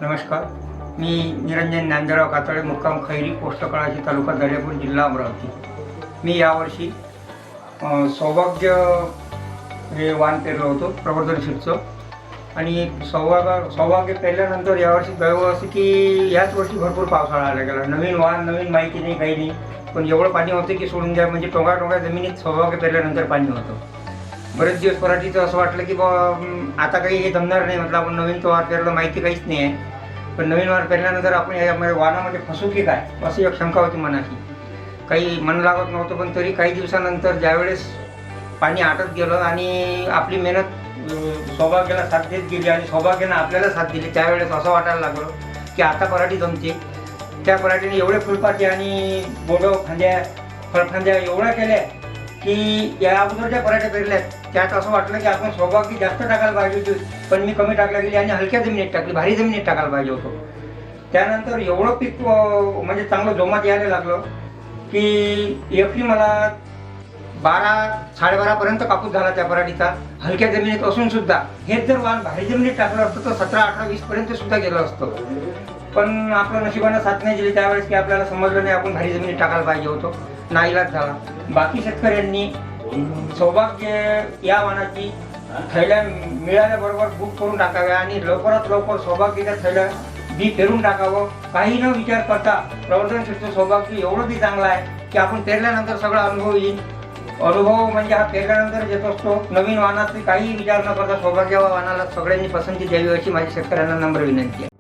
नमस्कार, मी निरंजन ज्ञानदेवराव कातळे, मुक्काम खैरी, पोस्ट कळाशी, तालुका दर्यापूर, जिल्हा अमरावती. मी यावर्षी सौभाग्य हे वाण पेरलं होतं प्रवर्धन शीटचं. आणि सौभाग्य पेरल्यानंतर यावर्षी दैव असं की याच वर्षी भरपूर पावसाळा आला गेला. नवीन वाण, नवीन माहिती नाही, काही नाही, पण एवढं पाणी होतं की सोडून द्या. म्हणजे टोंगा जमिनीत सौभाग्य पेरल्यानंतर पाणी होतं. बरेच दिवस पराठीचं असं वाटलं की आता काही हे जमणार नाही. म्हटलं आपण नवीन वार पेरलं, माहिती काहीच नाही आहे, पण नवीन वार पेरल्यानंतर आपण यामध्ये वाणामध्ये फसू की काय अशी एक शंका होती मनाची. काही मन लागत नव्हतं, पण तरी काही दिवसानंतर ज्यावेळेस पाणी आटत गेलं आणि आपली मेहनत सौभाग्याला साथ देत गेली आणि सौभाग्यानं आपल्याला साथ दिली, त्यावेळेस असं वाटायला लागलं की आता पराठी जमते. त्या पराठीने एवढे फुलपाटे आणि बोडं फांद्या, फळफांद्या एवढ्या केल्या की या अगोदरच्या पराठ्या पेरल्या त्यात असं वाटलं की आपण सौभाग्य जास्त टाकायला पाहिजे होती, पण मी कमी टाकल्या गेली आणि हलक्या जमिनीत टाकली, भारी जमिनीत टाकायला पाहिजे होतं. त्यानंतर एवढं पीक म्हणजे चांगलं जोमात यायला लागलं की एकरी मला 12-12.5पर्यंत कापूस झाला त्या पराठीचा, हलक्या जमिनीत असून सुद्धा. हेच जर वाण भारी जमिनीत टाकलं असतं तर 17-18-20पर्यंत सुद्धा गेलं असतं. पण आपलं नशिबानं साथ नाही दिली त्यावेळेस की आपल्याला समजलं नाही आपण भारी जमिनीत टाकायला पाहिजे होतं. नाईलाज झाला. बाकी शेतकऱ्यांनी सौभाग्य या वाणाची थैल्या मिळाल्याबरोबर बुक करून टाकाव्या आणि लवकरात लवकर सौभाग्याच्या थैल्या बी पेरून टाकावं. काही न विचार करता प्रवर्धन शीटचं सौभाग्य एवढं बी चांगलं आहे की आपण पेरल्यानंतर सगळा अनुभव येईल. अनुभव म्हणजे हा पेरल्यानंतर येत असतो. नवीन वाणात काही विचार न करता सौभाग्य वाणाला सगळ्यांनी पसंती द्यावी अशी माझी शेतकऱ्यांना नम्र विनंती आहे.